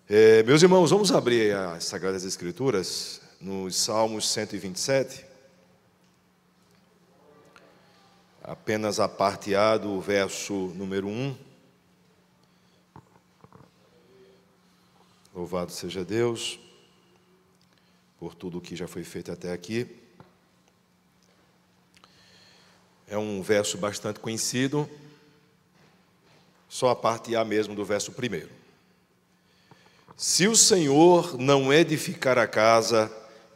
Meus irmãos, vamos abrir as Sagradas Escrituras nos Salmos 127. Apenas a parte A do verso número 1. Louvado seja Deus por tudo o que já foi feito até aqui. É um verso bastante conhecido, só a parte A mesmo do verso 1. Se o Senhor não edificar a casa,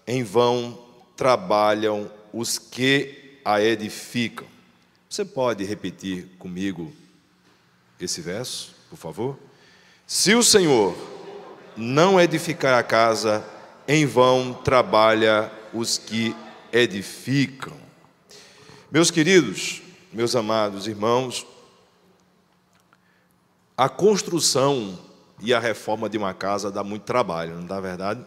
em vão trabalham os que a edificam. Você pode repetir comigo esse verso, por favor? Se o Senhor não edificar a casa, em vão trabalha os que edificam. Meus queridos, meus amados irmãos, a construção e a reforma de uma casa dá muito trabalho, não dá verdade?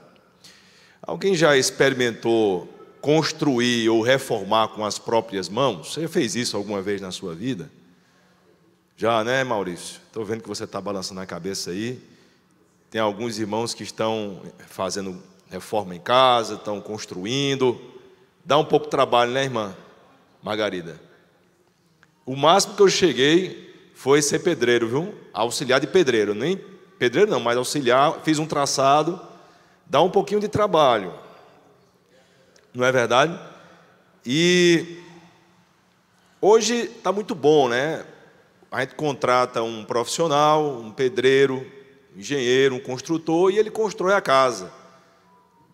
Alguém já experimentou construir ou reformar com as próprias mãos? Você fez isso alguma vez na sua vida? Já, né, Maurício? Estou vendo que você está balançando a cabeça aí. Tem alguns irmãos que estão fazendo reforma em casa, estão construindo. Dá um pouco de trabalho, né, irmã Margarida? O máximo que eu cheguei foi ser pedreiro, viu? Auxiliar de pedreiro, nem pedreiro não, mas auxiliar, fiz um traçado, dá um pouquinho de trabalho, não é verdade? E hoje está muito bom, né? A gente contrata um profissional, um pedreiro, um engenheiro, um construtor, e ele constrói a casa.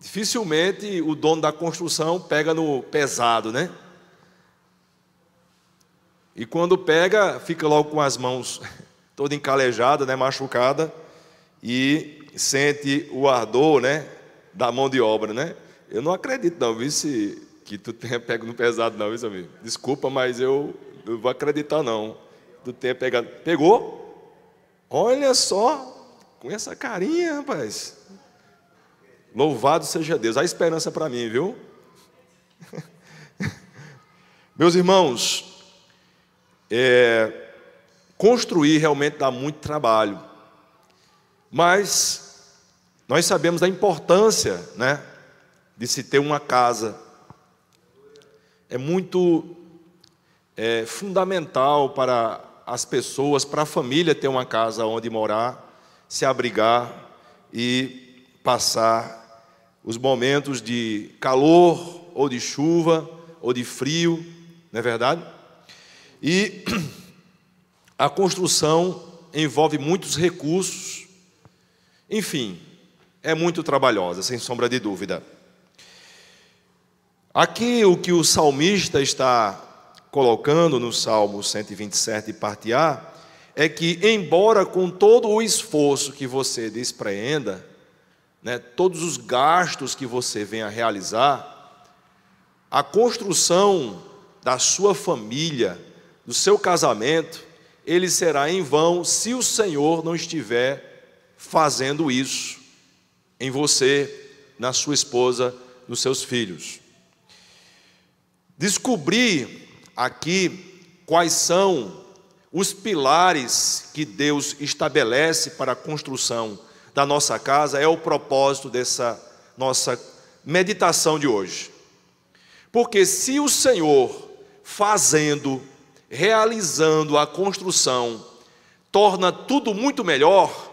Dificilmente o dono da construção pega no pesado, né? E quando pega, fica logo com as mãos toda encalejada, né, machucada, e sente o ardor, né, da mão de obra, né? Eu não acredito não, viu, que tu tenha pego no pesado não, viu, amigo? Desculpa, mas eu não vou acreditar não. Tu tenha pegado. Pegou? Olha só, com essa carinha, rapaz. Louvado seja Deus. Há esperança para mim, viu? Meus irmãos, construir realmente dá muito trabalho, mas nós sabemos da importância, né, de se ter uma casa. É muito fundamental para as pessoas, para a família ter uma casa onde morar, se abrigar e passar os momentos de calor, ou de chuva, ou de frio, não é verdade? E a construção envolve muitos recursos, enfim, é muito trabalhosa, sem sombra de dúvida. Aqui o que o salmista está colocando no Salmo 127, parte A, é que, embora com todo o esforço que você despreenda, né, todos os gastos que você venha a realizar, a construção da sua família, do seu casamento, ele será em vão se o Senhor não estiver fazendo isso em você, na sua esposa, nos seus filhos. Descobrir aqui quais são os pilares que Deus estabelece para a construção da nossa casa é o propósito dessa nossa meditação de hoje. Porque se o Senhor realizando a construção, torna tudo muito melhor,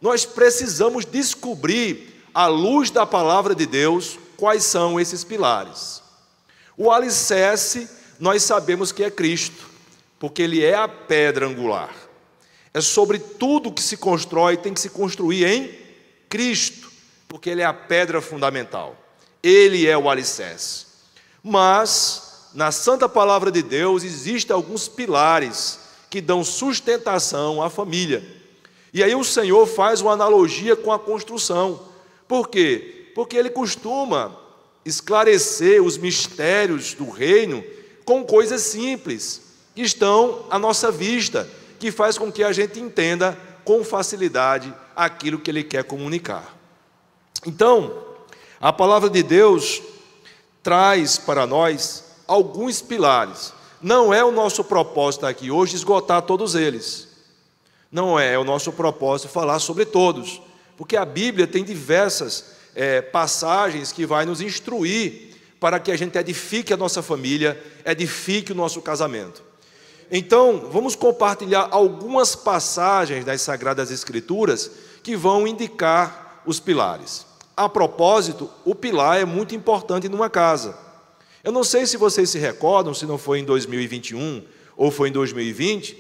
nós precisamos descobrir, à luz da palavra de Deus, quais são esses pilares. O alicerce, nós sabemos que é Cristo, porque Ele é a pedra angular. É sobre tudo que se constrói, tem que se construir em Cristo, porque Ele é a pedra fundamental. Ele é o alicerce. Mas na santa palavra de Deus existem alguns pilares que dão sustentação à família. E aí o Senhor faz uma analogia com a construção. Por quê? Porque Ele costuma esclarecer os mistérios do reino com coisas simples, que estão à nossa vista, que faz com que a gente entenda com facilidade aquilo que Ele quer comunicar. Então, a palavra de Deus traz para nós alguns pilares. Não é o nosso propósito aqui hoje esgotar todos eles. Não é o nosso propósito falar sobre todos, porque a Bíblia tem diversas passagens que vai nos instruir para que a gente edifique a nossa família, edifique o nosso casamento. Então, vamos compartilhar algumas passagens das Sagradas Escrituras que vão indicar os pilares. A propósito, o pilar é muito importante numa casa. Eu não sei se vocês se recordam, se não foi em 2021 ou foi em 2020,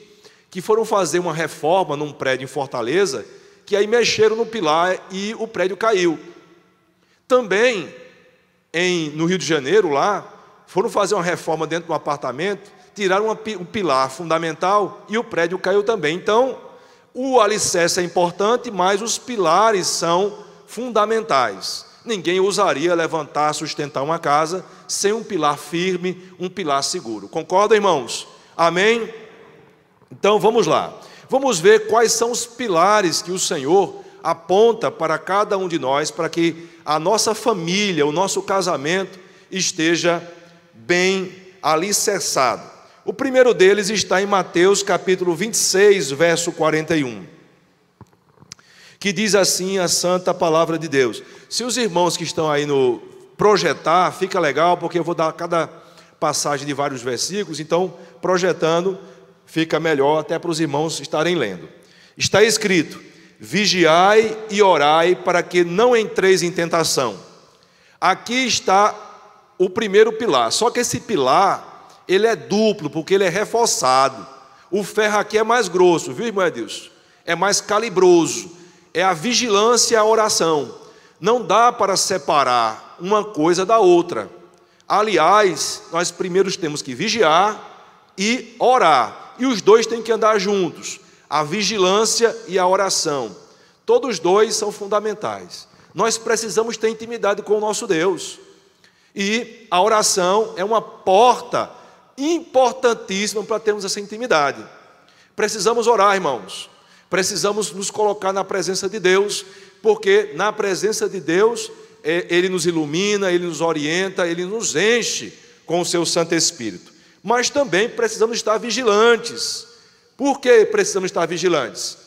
que foram fazer uma reforma num prédio em Fortaleza, que aí mexeram no pilar e o prédio caiu. Também, no Rio de Janeiro, lá, foram fazer uma reforma dentro de um apartamento, tiraram um pilar fundamental e o prédio caiu também. Então, o alicerce é importante, mas os pilares são fundamentais. Ninguém ousaria levantar, sustentar uma casa sem um pilar firme, um pilar seguro. Concordam, irmãos? Amém? Então, vamos lá. Vamos ver quais são os pilares que o Senhor aponta para cada um de nós, para que a nossa família, o nosso casamento esteja bem alicerçado. O primeiro deles está em Mateus capítulo 26, verso 41, que diz assim a santa palavra de Deus. Se os irmãos que estão aí no projetar, fica legal, porque eu vou dar cada passagem de vários versículos, então projetando fica melhor até para os irmãos estarem lendo. Está escrito: vigiai e orai para que não entreis em tentação. Aqui está o primeiro pilar, só que esse pilar, ele é duplo, porque ele é reforçado. O ferro aqui é mais grosso, viu, irmão Edilson? É mais calibroso, é a vigilância e a oração. Não dá para separar uma coisa da outra. Aliás, nós primeiro temos que vigiar e orar, e os dois têm que andar juntos. A vigilância e a oração, todos dois são fundamentais. Nós precisamos ter intimidade com o nosso Deus, e a oração é uma porta importantíssima para termos essa intimidade. Precisamos orar, irmãos, precisamos nos colocar na presença de Deus, porque na presença de Deus, Ele nos ilumina, Ele nos orienta, Ele nos enche com o seu Santo Espírito. Mas também precisamos estar vigilantes. Por que precisamos estar vigilantes?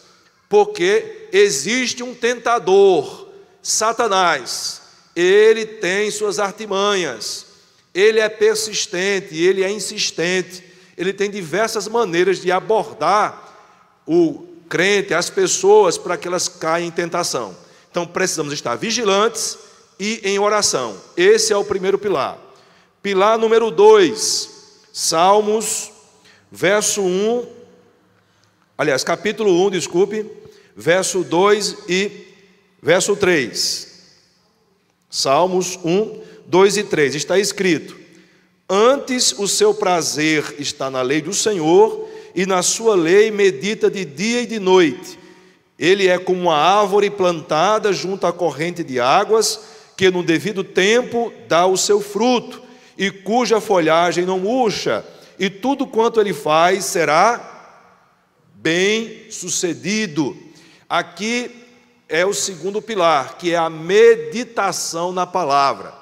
Porque existe um tentador, Satanás. Ele tem suas artimanhas, ele é persistente, ele é insistente, ele tem diversas maneiras de abordar o crente, as pessoas, para que elas caem em tentação. Então precisamos estar vigilantes e em oração. Esse é o primeiro pilar. Pilar número 2, Salmos, capítulo 1, verso 2 e verso 3. Salmos 1, 2 e 3, está escrito: antes o seu prazer está na lei do Senhor, e na sua lei medita de dia e de noite. Ele é como uma árvore plantada junto à corrente de águas, que no devido tempo dá o seu fruto, e cuja folhagem não murcha, e tudo quanto ele faz será bem sucedido. Aqui é o segundo pilar, que é a meditação na palavra.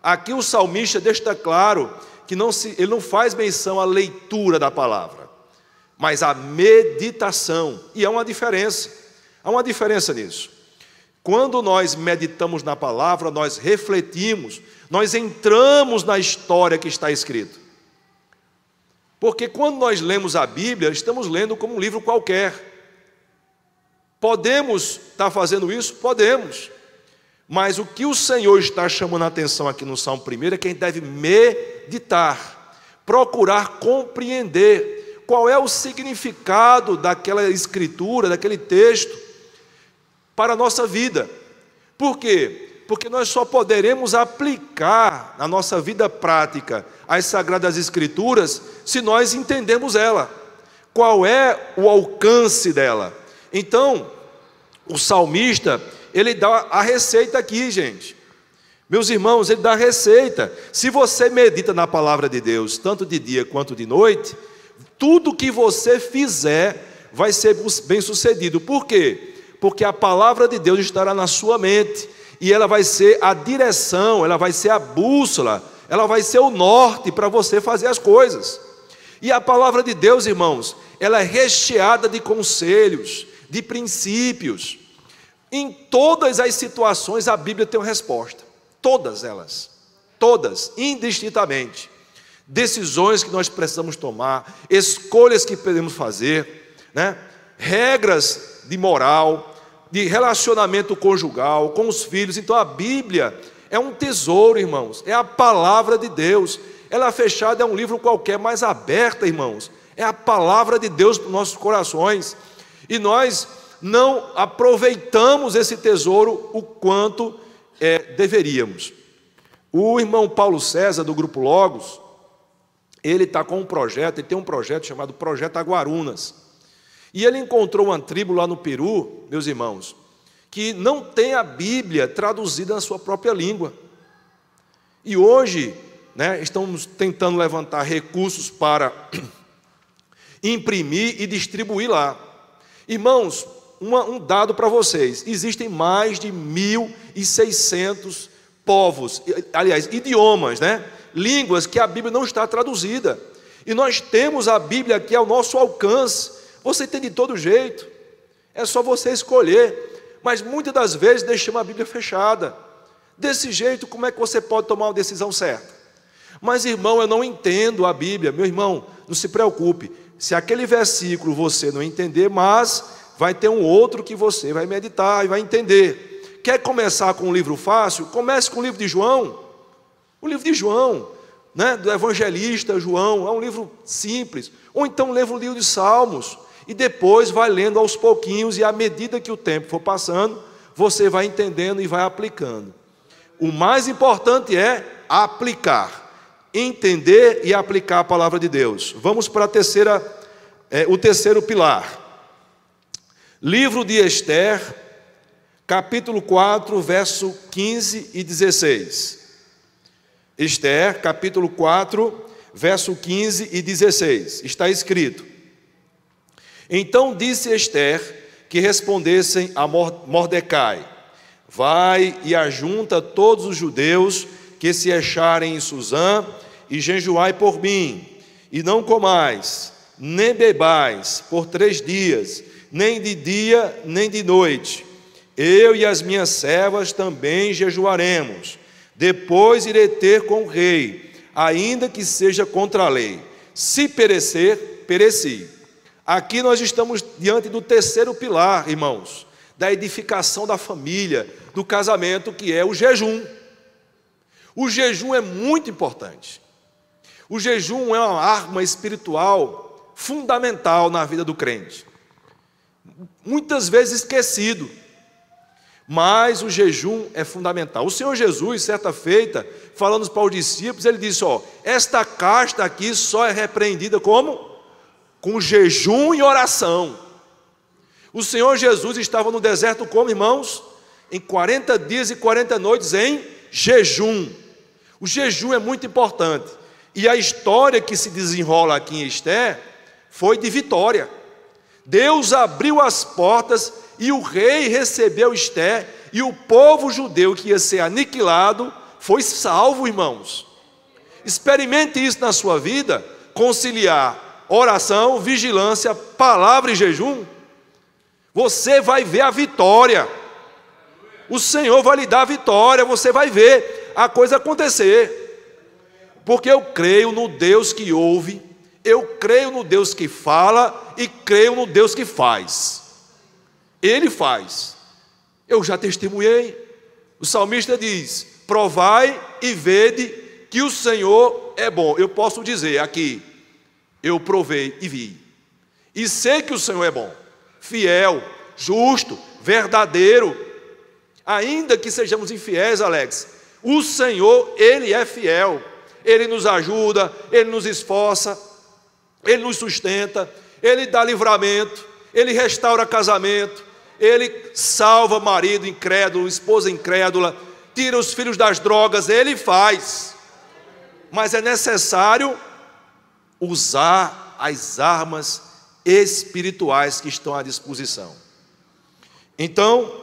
Aqui o salmista deixa claro que ele não faz menção à leitura da palavra, mas à meditação. E há uma diferença nisso. Quando nós meditamos na palavra, nós refletimos, nós entramos na história que está escrito. Porque quando nós lemos a Bíblia, estamos lendo como um livro qualquer. Podemos estar fazendo isso? Podemos. Mas o que o Senhor está chamando a atenção aqui no Salmo 1 é que a gente deve meditar, procurar compreender qual é o significado daquela escritura, daquele texto, para a nossa vida. Por quê? Porque nós só poderemos aplicar na nossa vida prática as Sagradas Escrituras se nós entendemos ela. Qual é o alcance dela? Então, o salmista, ele dá a receita aqui, gente. Meus irmãos, ele dá a receita. Se você medita na palavra de Deus, tanto de dia quanto de noite, tudo que você fizer vai ser bem sucedido. Por quê? Porque a palavra de Deus estará na sua mente, e ela vai ser a direção, ela vai ser a bússola, ela vai ser o norte para você fazer as coisas. E a palavra de Deus, irmãos, ela é recheada de conselhos, de princípios. Em todas as situações a Bíblia tem uma resposta, todas elas, todas, indistintamente. Decisões que nós precisamos tomar, escolhas que podemos fazer, né? Regras de moral, de relacionamento conjugal, com os filhos. Então a Bíblia é um tesouro, irmãos, é a palavra de Deus. Ela fechada é um livro qualquer, mas aberta, irmãos, é a palavra de Deus para os nossos corações. E nós não aproveitamos esse tesouro o quanto deveríamos. O irmão Paulo César, do Grupo Logos, ele está com um projeto, ele tem um projeto chamado Projeto Aguarunas. E ele encontrou uma tribo lá no Peru, meus irmãos, que não tem a Bíblia traduzida na sua própria língua. E hoje, né, estamos tentando levantar recursos para imprimir e distribuir lá. Irmãos, um dado para vocês: existem mais de 1.600 povos, aliás, idiomas, né? Línguas que a Bíblia não está traduzida. E nós temos a Bíblia aqui ao nosso alcance. Você tem de todo jeito, é só você escolher. Mas muitas das vezes deixamos a Bíblia fechada. Desse jeito, como é que você pode tomar uma decisão certa? Mas, irmão, eu não entendo a Bíblia. Meu irmão, não se preocupe. Se aquele versículo você não entender, mas vai ter um outro que você vai meditar e vai entender. Quer começar com um livro fácil? Comece com o livro de João. O livro de João, né, do evangelista João, é um livro simples. Ou então leva o livro de Salmos e depois vai lendo aos pouquinhos, e à medida que o tempo for passando, você vai entendendo e vai aplicando. O mais importante é aplicar, entender e aplicar a palavra de Deus. Vamos para o terceiro pilar. Livro de Esther, capítulo 4, verso 15 e 16. Esther, capítulo 4, verso 15 e 16. Está escrito: Então disse Esther que respondessem a Mordecai: Vai e ajunta todos os judeus que se acharem em Susã, e jejuai por mim, e não comais, nem bebais por 3 dias, nem de dia, nem de noite. Eu e as minhas servas também jejuaremos. Depois irei ter com o rei, ainda que seja contra a lei. Se perecer, pereci. Aqui nós estamos diante do terceiro pilar, irmãos, da edificação da família, do casamento, que é o jejum. O jejum é muito importante. O jejum é uma arma espiritual fundamental na vida do crente. Muitas vezes esquecido, mas o jejum é fundamental. O Senhor Jesus, certa feita, falando para os discípulos, ele disse: esta casta aqui só é repreendida como? Com jejum e oração. O Senhor Jesus estava no deserto como, irmãos? Em 40 dias e 40 noites em jejum. O jejum é muito importante. E a história que se desenrola aqui em Esther foi de vitória. Deus abriu as portas e o rei recebeu Esther, e o povo judeu que ia ser aniquilado foi salvo, irmãos. Experimente isso na sua vida, conciliar oração, vigilância, palavra e jejum. Você vai ver a vitória. O Senhor vai lhe dar a vitória, você vai ver a coisa acontecer. Porque eu creio no Deus que ouve, eu creio no Deus que fala e creio no Deus que faz. Ele faz. Eu já testemunhei. O salmista diz: provai e vede que o Senhor é bom. Eu posso dizer aqui: eu provei e vi, e sei que o Senhor é bom, fiel, justo, verdadeiro. Ainda que sejamos infiéis, Alex, o Senhor, Ele é fiel. Ele nos ajuda, Ele nos esforça, Ele nos sustenta, Ele dá livramento, Ele restaura casamento, Ele salva marido incrédulo, esposa incrédula, tira os filhos das drogas. Ele faz. Mas é necessário usar as armas espirituais que estão à disposição. Então,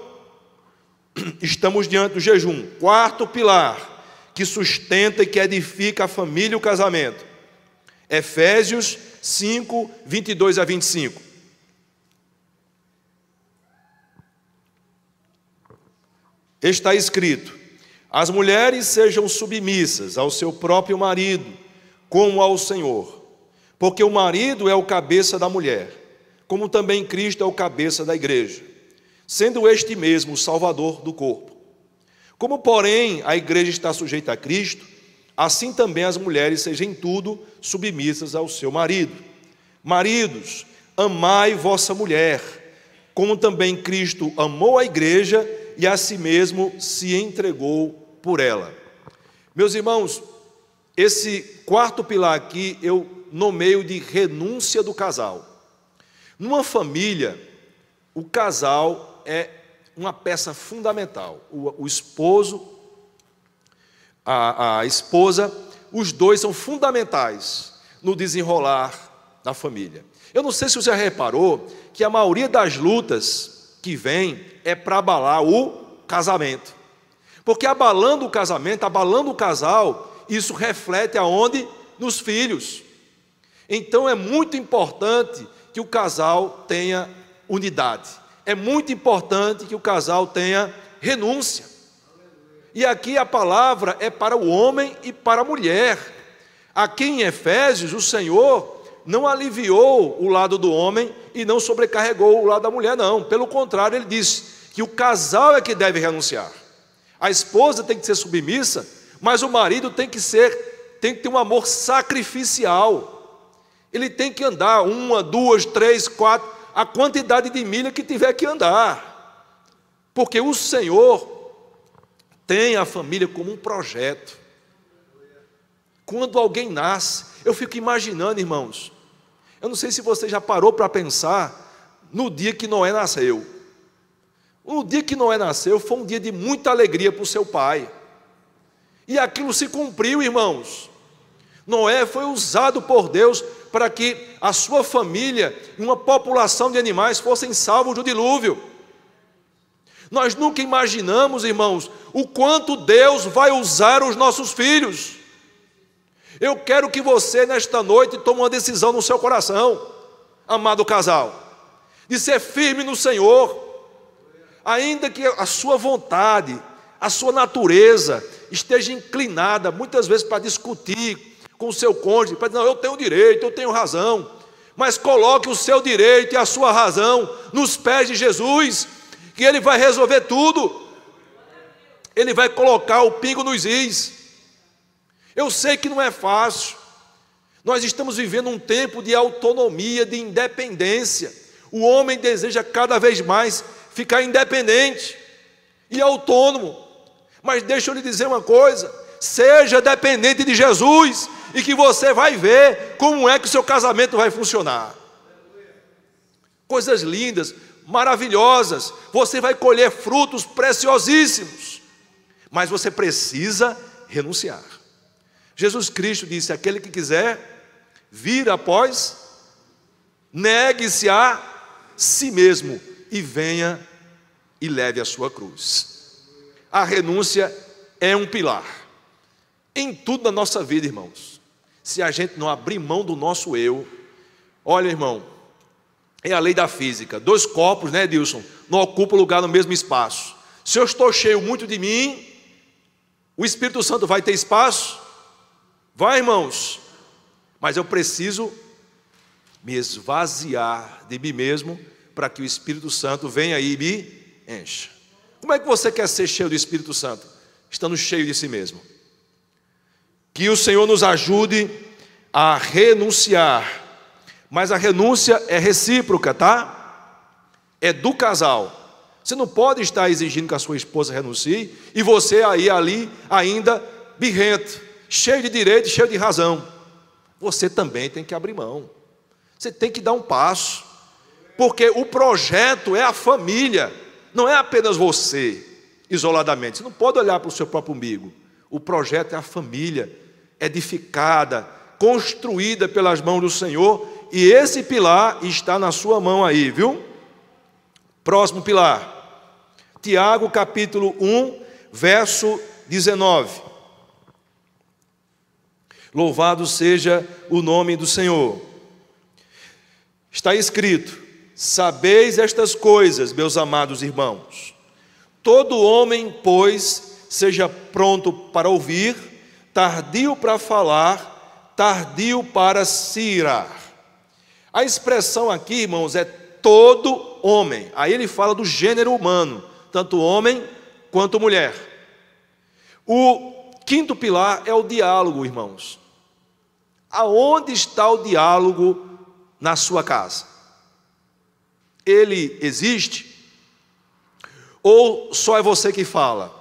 estamos diante do jejum. Quarto pilar, que sustenta e que edifica a família e o casamento. Efésios 5, 22 a 25. Está escrito: as mulheres sejam submissas ao seu próprio marido, como ao Senhor, porque o marido é o cabeça da mulher, como também Cristo é o cabeça da igreja, sendo este mesmo o Salvador do corpo. Como, porém, a igreja está sujeita a Cristo, assim também as mulheres sejam em tudo submissas ao seu marido. Maridos, amai vossa mulher, como também Cristo amou a igreja e a si mesmo se entregou por ela. Meus irmãos, esse quarto pilar aqui eu nomeio de renúncia do casal. Numa família, o casal é uma peça fundamental. O esposo, a esposa, os dois são fundamentais no desenrolar da família. Eu não sei se você já reparou que a maioria das lutas que vem é para abalar o casamento. Porque abalando o casamento, abalando o casal, isso reflete aonde? Nos filhos. Então é muito importante que o casal tenha unidade. É muito importante que o casal tenha renúncia. E aqui a palavra é para o homem e para a mulher. Aqui em Efésios, o Senhor não aliviou o lado do homem e não sobrecarregou o lado da mulher, não. Pelo contrário, ele disse que o casal é que deve renunciar. A esposa tem que ser submissa, mas o marido tem que ter um amor sacrificial. Ele tem que andar 1, 2, 3, 4, a quantidade de milha que tiver que andar. Porque o Senhor tem a família como um projeto. Quando alguém nasce, eu fico imaginando, irmãos, eu não sei se você já parou para pensar no dia que Noé nasceu. O dia que Noé nasceu foi um dia de muita alegria para o seu pai. E aquilo se cumpriu, irmãos. Noé foi usado por Deus para que a sua família e uma população de animais fossem salvos do dilúvio. Nós nunca imaginamos, irmãos, o quanto Deus vai usar os nossos filhos. Eu quero que você, nesta noite, tome uma decisão no seu coração, amado casal, de ser firme no Senhor, ainda que a sua vontade, a sua natureza esteja inclinada, muitas vezes para discutir com o seu cônjuge, para dizer, não, eu tenho direito, eu tenho razão, mas coloque o seu direito e a sua razão nos pés de Jesus, que Ele vai resolver tudo, Ele vai colocar o pingo nos is. Eu sei que não é fácil, nós estamos vivendo um tempo de autonomia, de independência, o homem deseja cada vez mais ficar independente e autônomo, mas deixa eu lhe dizer uma coisa, seja dependente de Jesus, e que você vai ver como é que o seu casamento vai funcionar. Coisas lindas, maravilhosas, você vai colher frutos preciosíssimos, mas você precisa renunciar. Jesus Cristo disse, aquele que quiser vir após, negue-se a si mesmo e venha e leve a sua cruz. A renúncia é um pilar em tudo na nossa vida, irmãos. Se a gente não abrir mão do nosso eu, olha, irmão, é a lei da física, 2 corpos, né, Edilson, não ocupam lugar no mesmo espaço. Se eu estou cheio muito de mim, o Espírito Santo vai ter espaço? Vai, irmãos, mas eu preciso me esvaziar de mim mesmo, para que o Espírito Santo venha aí e me encha. Como é que você quer ser cheio do Espírito Santo? Estando cheio de si mesmo. Que o Senhor nos ajude a renunciar, mas a renúncia é recíproca, tá? É do casal. Você não pode estar exigindo que a sua esposa renuncie, e você aí, ali, ainda birrento, cheio de direito, cheio de razão. Você também tem que abrir mão. Você tem que dar um passo. Porque o projeto é a família, não é apenas você, isoladamente. Você não pode olhar para o seu próprio umbigo. O projeto é a família, edificada, construída pelas mãos do Senhor, e esse pilar está na sua mão aí, viu? Próximo pilar, Tiago capítulo 1, verso 19. Louvado seja o nome do Senhor. Está escrito, sabeis estas coisas, meus amados irmãos, Todo homem, pois, seja pronto para ouvir, tardio para falar, tardio para se irar. A expressão aqui, irmãos, é todo homem. Aí ele fala do gênero humano, tanto homem quanto mulher. O quinto pilar é o diálogo, irmãos. Aonde está o diálogo na sua casa? Ele existe? Ou só é você que fala?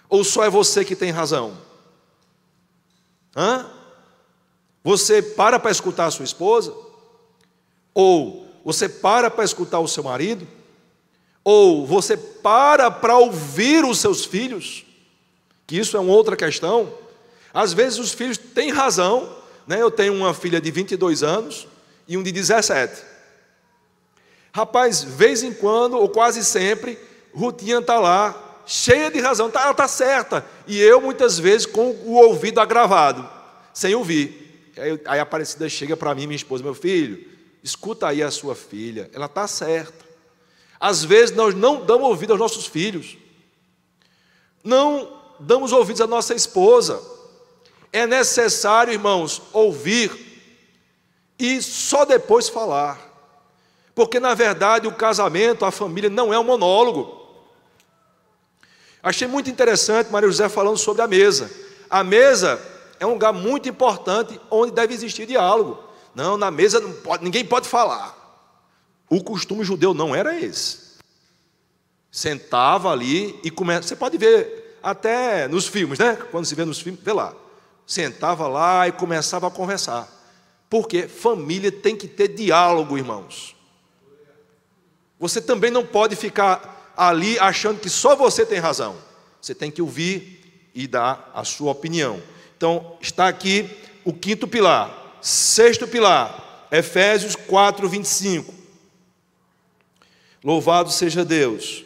Ou só é você que tem razão? Você para escutar a sua esposa? Ou você para escutar o seu marido? Ou você para ouvir os seus filhos? Que isso é uma outra questão. Às vezes os filhos têm razão, né? Eu tenho uma filha de 22 anos e um de 17. Rapaz, vez em quando, ou quase sempre, Rutinha está lá, cheia de razão, ela está certa. E eu, muitas vezes, com o ouvido agravado, sem ouvir. Aí a Aparecida chega para mim, minha esposa: meu filho, escuta aí a sua filha, ela está certa. Às vezes nós não damos ouvido aos nossos filhos, não damos ouvidos à nossa esposa. É necessário, irmãos, ouvir e só depois falar. Porque na verdade o casamento, a família não é um monólogo. Achei muito interessante Maria José falando sobre a mesa. A mesa é um lugar muito importante onde deve existir diálogo. Não, na mesa não pode, ninguém pode falar. O costume judeu não era esse. Sentava ali e começa. Você pode ver até nos filmes, né? Quando se vê nos filmes, vê lá. Sentava lá e começava a conversar. Porque família tem que ter diálogo, irmãos. Você também não pode ficar ali achando que só você tem razão. Você tem que ouvir e dar a sua opinião. Então, está aqui o quinto pilar. Sexto pilar, Efésios 4, 25. Louvado seja Deus.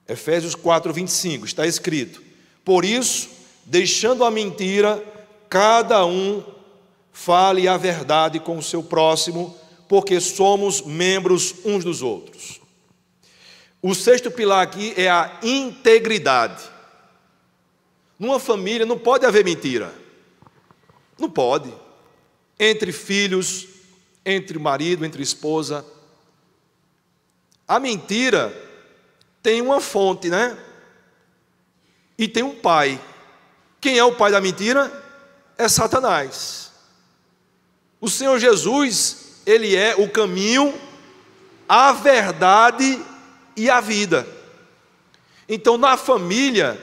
Efésios 4, 25, está escrito: por isso, deixando a mentira, cada um fale a verdade com o seu próximo, porque somos membros uns dos outros. O sexto pilar aqui é a integridade. Numa família não pode haver mentira. Não pode. Entre filhos, entre marido, entre esposa. A mentira tem uma fonte, né? E tem um pai. Quem é o pai da mentira? É Satanás. O Senhor Jesus, Ele é o caminho, a verdade e a vida. Então, na família,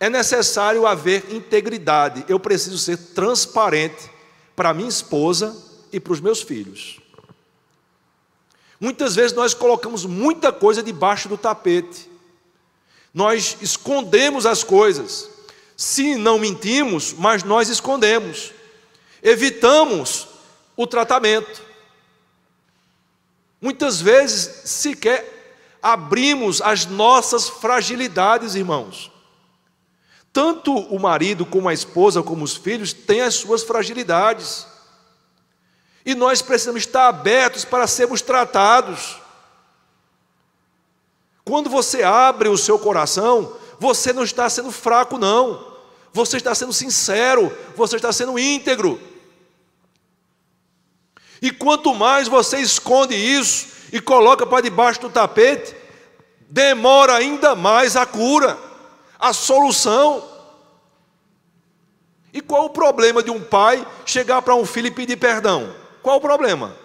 é necessário haver integridade. Eu preciso ser transparente para minha esposa e para os meus filhos. Muitas vezes nós colocamos muita coisa debaixo do tapete. Nós escondemos as coisas. Se não mentimos, mas nós escondemos. Evitamos o tratamento. Muitas vezes sequer abrimos as nossas fragilidades, irmãos. Tanto o marido como a esposa, como os filhos, têm as suas fragilidades. E nós precisamos estar abertos para sermos tratados. Quando você abre o seu coração, você não está sendo fraco, não. Você está sendo sincero, você está sendo íntegro. E quanto mais você esconde isso e coloca para debaixo do tapete, demora ainda mais a cura, a solução. E qual o problema de um pai chegar para um filho e pedir perdão? Qual o problema?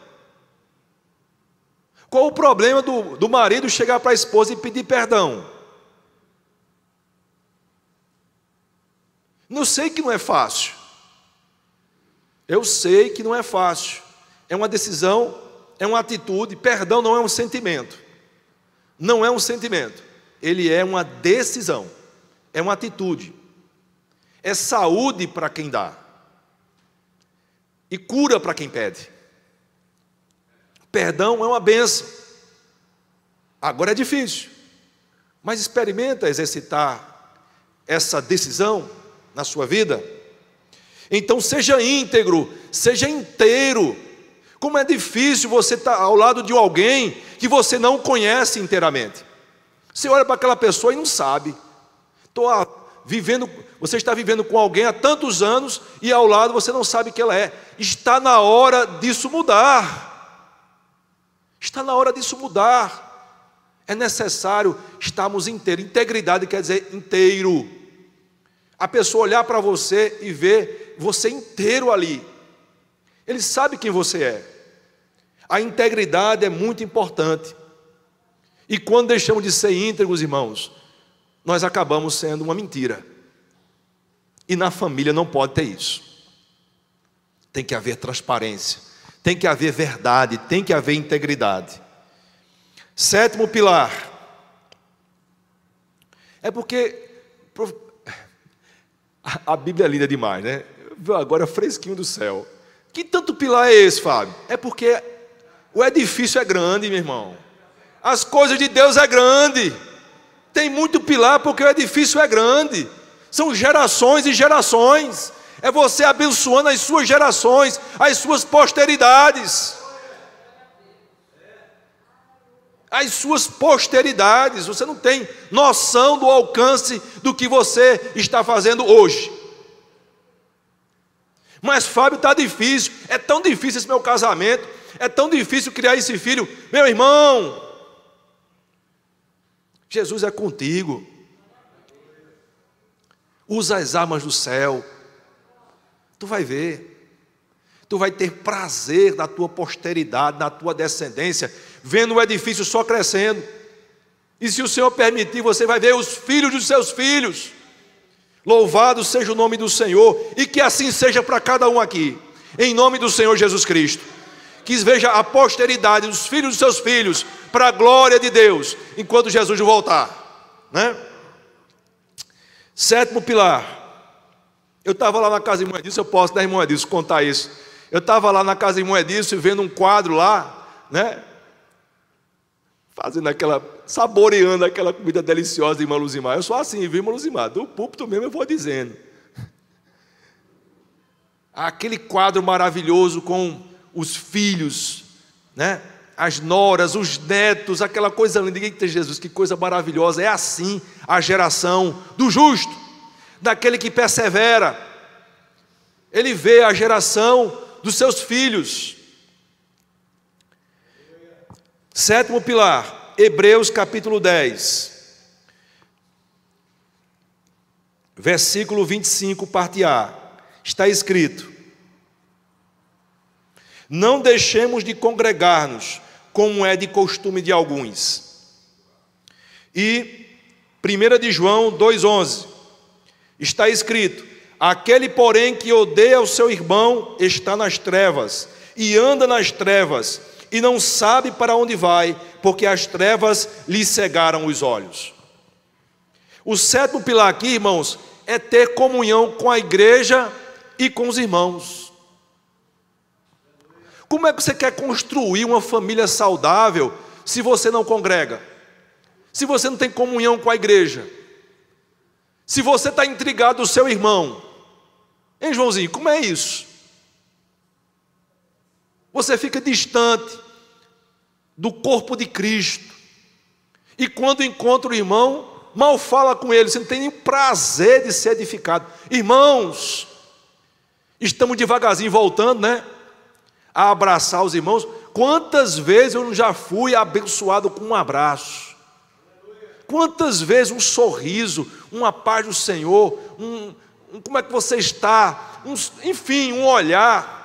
Qual o problema do marido chegar para a esposa e pedir perdão? Não sei que não é fácil. Eu sei que não é fácil. É uma decisão, é uma atitude. Perdão não é um sentimento. Não é um sentimento. Ele é uma decisão. É uma atitude. É saúde para quem dá. E cura para quem pede. Perdão é uma bênção. Agora é difícil. Mas experimenta exercitar essa decisão na sua vida. Então seja íntegro, seja inteiro. Como é difícil você estar ao lado de alguém que você não conhece inteiramente. Você olha para aquela pessoa e não sabe. Você está vivendo com alguém há tantos anos e ao lado você não sabe quem ela é. Está na hora disso mudar. Está na hora disso mudar. É necessário estarmos inteiros. Integridade quer dizer inteiro. A pessoa olhar para você e ver você inteiro ali. Ele sabe quem você é. A integridade é muito importante. E quando deixamos de ser íntegros, irmãos, nós acabamos sendo uma mentira. E na família não pode ter isso. Tem que haver transparência, tem que haver verdade, tem que haver integridade. 7º pilar. É porque a Bíblia é linda demais, né? Agora fresquinho do céu. Que tanto pilar é esse, Fábio? É porque o edifício é grande, meu irmão. As coisas de Deus é grande. Tem muito pilar porque o edifício é grande. São gerações e gerações. É você abençoando as suas gerações, as suas posteridades. As suas posteridades. Você não tem noção do alcance do que você está fazendo hoje. Mas, Fábio, está difícil. É tão difícil esse meu casamento. É tão difícil criar esse filho. Meu irmão, Jesus é contigo. Usa as armas do céu. Tu vai ver. Tu vai ter prazer na tua posteridade, na tua descendência, vendo o edifício só crescendo. E se o Senhor permitir, você vai ver os filhos dos seus filhos. Louvado seja o nome do Senhor. E que assim seja para cada um aqui. Em nome do Senhor Jesus Cristo. Que veja a posteridade dos filhos dos seus filhos, para a glória de Deus, enquanto Jesus voltar, né? 7º pilar. Eu estava lá na casa de irmão Edilson, eu posso, né, irmão Edilson, contar isso. Eu estava lá na casa de irmão Edilson, vendo um quadro lá, né? Fazendo saboreando aquela comida deliciosa de irmã Luzimar. Eu sou assim, viu, irmã Luzimar? Do púlpito mesmo eu vou dizendo. Aquele quadro maravilhoso com os filhos, né? As noras, os netos, aquela coisa linda. Eita, Jesus, que coisa maravilhosa. É assim a geração do justo, daquele que persevera. Ele vê a geração dos seus filhos. 7º pilar, Hebreus capítulo 10, versículo 25, parte A. Está escrito: não deixemos de congregar-nos, como é de costume de alguns. E 1 de João 2,11, está escrito: aquele, porém, que odeia o seu irmão, está nas trevas, e anda nas trevas, e não sabe para onde vai, porque as trevas lhe cegaram os olhos. O 7º pilar aqui, irmãos, é ter comunhão com a igreja e com os irmãos. Como é que você quer construir uma família saudável se você não congrega? Se você não tem comunhão com a igreja? Se você está intrigado do seu irmão? Hein, Joãozinho, como é isso? Você fica distante do corpo de Cristo. E quando encontra o irmão, mal fala com ele, você não tem nem prazer de ser edificado. Irmãos, estamos devagarzinho voltando, né? A abraçar os irmãos. Quantas vezes eu já fui abençoado com um abraço? Quantas vezes um sorriso, uma paz do Senhor, como é que você está? Enfim, um olhar.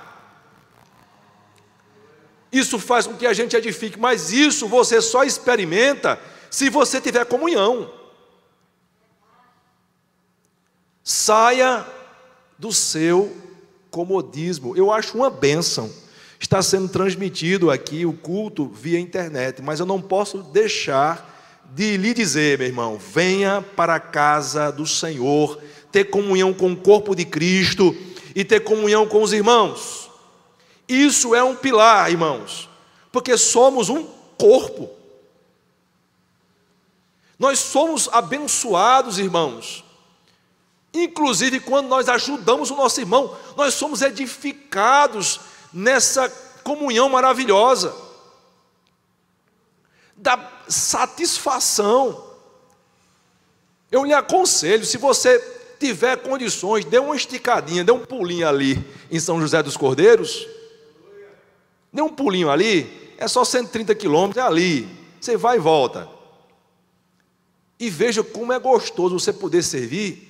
Isso faz com que a gente edifique, mas isso você só experimenta se você tiver comunhão. Saia do seu comodismo. Eu acho uma bênção. Está sendo transmitido aqui o culto via internet, mas eu não posso deixar de lhe dizer, meu irmão, venha para a casa do Senhor, ter comunhão com o corpo de Cristo e ter comunhão com os irmãos. Isso é um pilar, irmãos, porque somos um corpo. Nós somos abençoados, irmãos. Inclusive, quando nós ajudamos o nosso irmão, nós somos edificados nessa comunhão maravilhosa. dá satisfação. Eu lhe aconselho, se você tiver condições, dê uma esticadinha, dê um pulinho ali em São José dos Cordeiros, dê um pulinho ali, é só 130 quilômetros, é ali, você vai e volta. E veja como é gostoso você poder servir,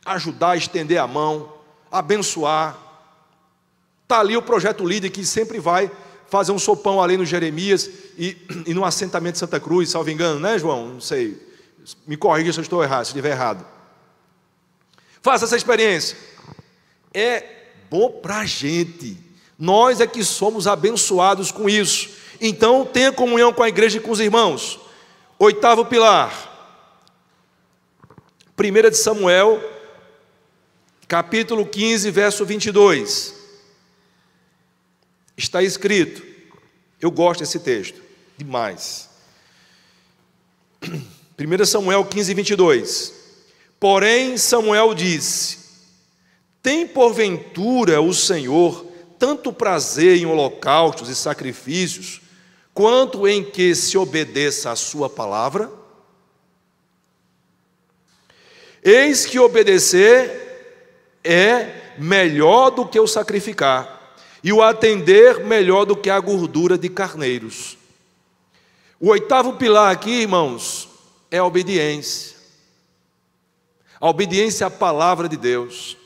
ajudar, estender a mão, abençoar. Está ali o Projeto Líder, que sempre vai fazer um sopão ali no Jeremias e no assentamento de Santa Cruz, salvo engano, né, João? Não sei, me corrija se eu estou errado, se estiver errado. Faça essa experiência. É bom para a gente. Nós é que somos abençoados com isso. Então, tenha comunhão com a igreja e com os irmãos. 8º pilar. 1 de Samuel, capítulo 15, verso 22. Está escrito, eu gosto desse texto, demais. 1 Samuel 15, 22. Porém, Samuel disse: tem porventura o Senhor tanto prazer em holocaustos e sacrifícios, quanto em que se obedeça a sua palavra? Eis que obedecer é melhor do que o sacrificar, e o atender melhor do que a gordura de carneiros. O 8º pilar aqui, irmãos, é a obediência. A obediência à palavra de Deus.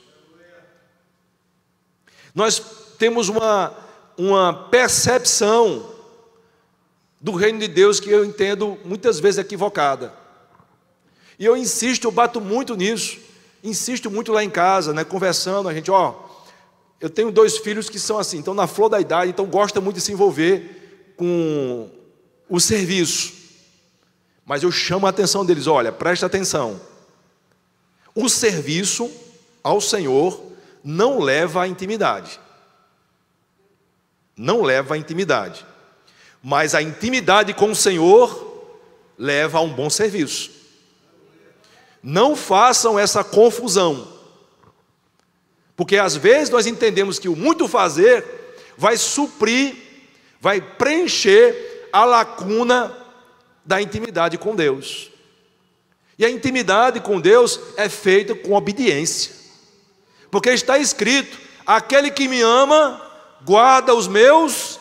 Nós temos uma percepção do reino de Deus que eu entendo muitas vezes equivocada. E eu insisto, eu bato muito nisso, insisto muito lá em casa, né, conversando, a gente, eu tenho 2 filhos que são assim, estão na flor da idade, então gostam muito de se envolver com o serviço. Mas eu chamo a atenção deles, olha, presta atenção. O serviço ao Senhor não leva à intimidade. Não leva à intimidade. Mas a intimidade com o Senhor leva a um bom serviço. Não façam essa confusão. Porque às vezes nós entendemos que o muito fazer vai suprir, vai preencher a lacuna da intimidade com Deus. E a intimidade com Deus é feita com obediência. Porque está escrito: aquele que me ama, guarda os meus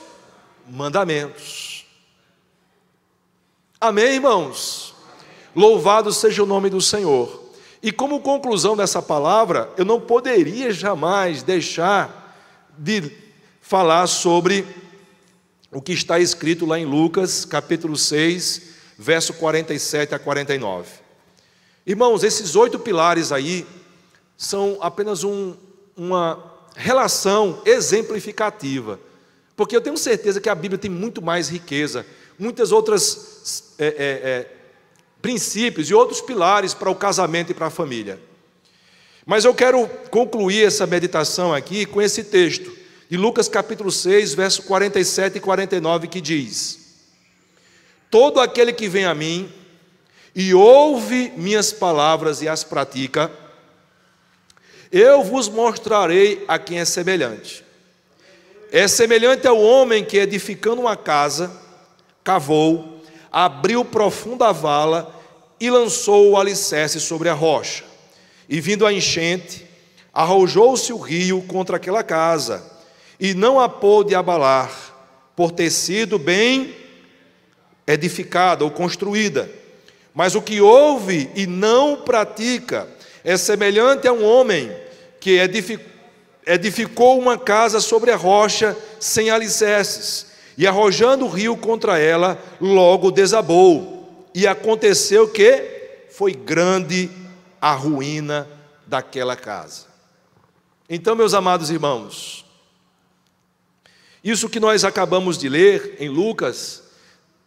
mandamentos. Amém, irmãos? Louvado seja o nome do Senhor. E como conclusão dessa palavra, eu não poderia jamais deixar de falar sobre o que está escrito lá em Lucas, capítulo 6, verso 47 a 49. Irmãos, esses 8 pilares aí são apenas uma relação exemplificativa, porque eu tenho certeza que a Bíblia tem muito mais riqueza, muitas outras princípios e outros pilares para o casamento e para a família. Mas eu quero concluir essa meditação aqui com esse texto de Lucas capítulo 6, verso 47 e 49, que diz: todo aquele que vem a mim e ouve minhas palavras e as pratica, eu vos mostrarei a quem é semelhante. É semelhante ao homem que, edificando uma casa, cavou, abriu profunda vala e lançou o alicerce sobre a rocha. E vindo a enchente, arrojou-se o rio contra aquela casa, e não a pôde abalar, por ter sido bem edificada ou construída. Mas o que ouve e não pratica é semelhante a um homem que edificou uma casa sobre a rocha sem alicerces, e arrojando o rio contra ela, logo desabou. E aconteceu que foi grande a ruína daquela casa. Então, meus amados irmãos, isso que nós acabamos de ler em Lucas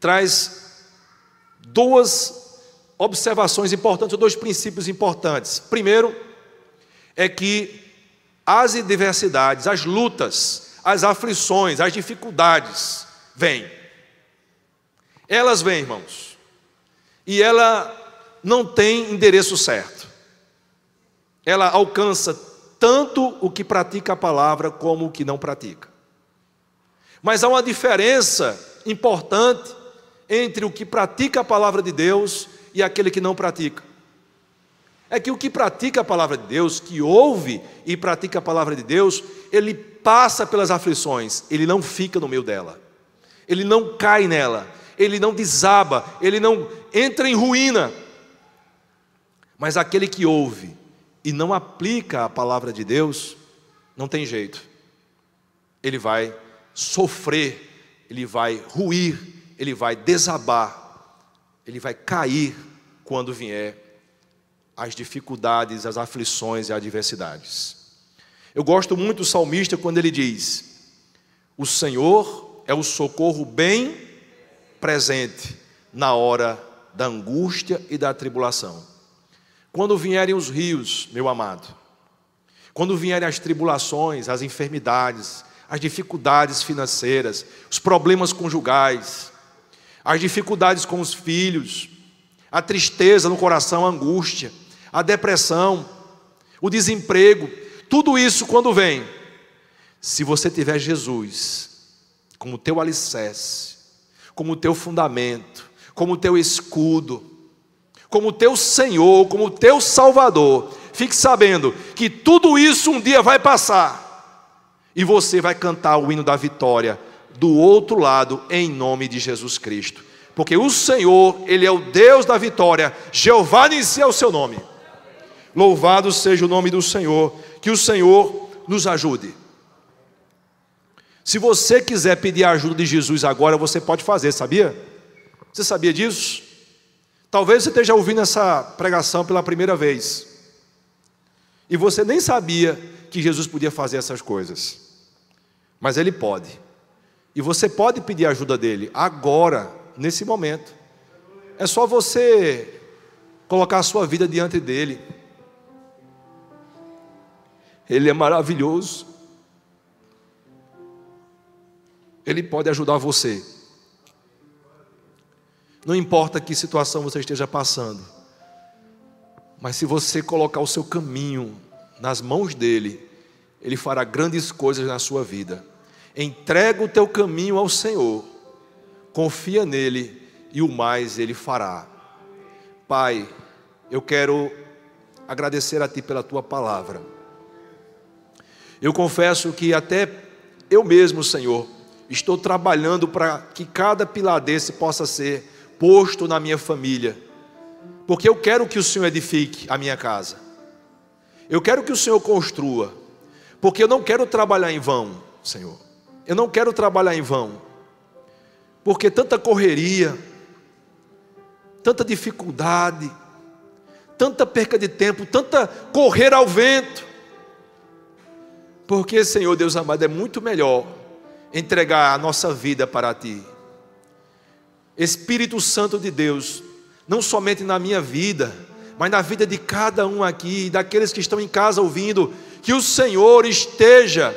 traz 2 observações importantes, 2 princípios importantes. Primeiro, é que as adversidades, as lutas, as aflições, as dificuldades vêm. Elas vêm, irmãos. E ela não tem endereço certo. Ela alcança tanto o que pratica a palavra como o que não pratica. Mas há uma diferença importante entre o que pratica a palavra de Deus e aquele que não pratica. É que o que pratica a palavra de Deus, que ouve e pratica a palavra de Deus, ele passa pelas aflições, ele não fica no meio dela, ele não cai nela, ele não desaba, ele não entra em ruína. Mas aquele que ouve e não aplica a palavra de Deus, não tem jeito. Ele vai sofrer, ele vai ruir, ele vai desabar, ele vai cair quando vier as dificuldades, as aflições e adversidades. Eu gosto muito do salmista quando ele diz: o Senhor é o socorro bem presente na hora da angústia e da tribulação. Quando vierem os rios, meu amado, quando vierem as tribulações, as enfermidades, as dificuldades financeiras, os problemas conjugais, as dificuldades com os filhos, a tristeza no coração, a angústia, a depressão, o desemprego, tudo isso quando vem, se você tiver Jesus como teu alicerce, como teu fundamento, como teu escudo, como teu Senhor, como teu Salvador, fique sabendo que tudo isso um dia vai passar e você vai cantar o hino da vitória do outro lado, em nome de Jesus Cristo, porque o Senhor, Ele é o Deus da vitória. Jeová Nissi é o seu nome. Louvado seja o nome do Senhor. Que o Senhor nos ajude. Se você quiser pedir a ajuda de Jesus agora, você pode fazer, sabia? Você sabia disso? Talvez você esteja ouvindo essa pregação pela primeira vez e você nem sabia que Jesus podia fazer essas coisas, mas Ele pode, e você pode pedir a ajuda dEle agora, nesse momento. É só você colocar a sua vida diante dEle. Ele é maravilhoso, Ele pode ajudar você. Não importa que situação você esteja passando, mas se você colocar o seu caminho nas mãos dEle, Ele fará grandes coisas na sua vida. Entrega o teu caminho ao Senhor, confia nele e o mais Ele fará. Pai, eu quero agradecer a Ti pela Tua palavra. Eu confesso que até eu mesmo, Senhor, estou trabalhando para que cada pilar desse possa ser posto na minha família, porque eu quero que o Senhor edifique a minha casa, eu quero que o Senhor construa, porque eu não quero trabalhar em vão, Senhor, eu não quero trabalhar em vão, porque tanta correria, tanta dificuldade, tanta perca de tempo, tanta correr ao vento, porque, Senhor Deus amado, é muito melhor entregar a nossa vida para Ti. Espírito Santo de Deus, não somente na minha vida, mas na vida de cada um aqui, daqueles que estão em casa ouvindo, que o Senhor esteja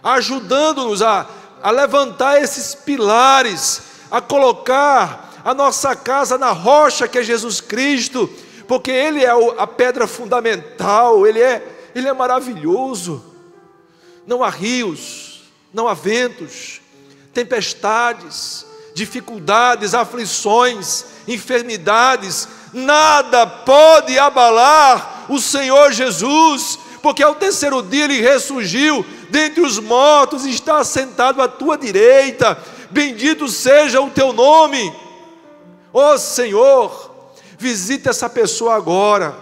ajudando-nos a levantar esses pilares, a colocar a nossa casa na rocha que é Jesus Cristo, porque Ele é a pedra fundamental, Ele é maravilhoso. Não há rios, não há ventos, tempestades, dificuldades, aflições, enfermidades, nada pode abalar o Senhor Jesus, porque ao terceiro dia Ele ressurgiu dentre os mortos e está sentado à Tua direita. Bendito seja o Teu nome. Ó Senhor, visita essa pessoa agora,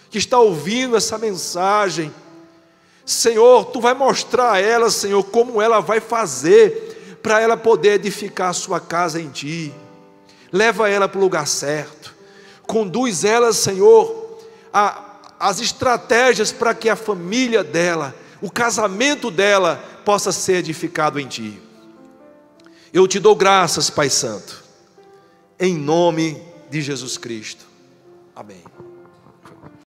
que está ouvindo essa mensagem. Senhor, Tu vai mostrar a ela, Senhor, como ela vai fazer para ela poder edificar a sua casa em Ti. Leva ela para o lugar certo. Conduz ela, Senhor, as estratégias para que a família dela, o casamento dela possa ser edificado em Ti. Eu Te dou graças, Pai Santo, em nome de Jesus Cristo. Amém.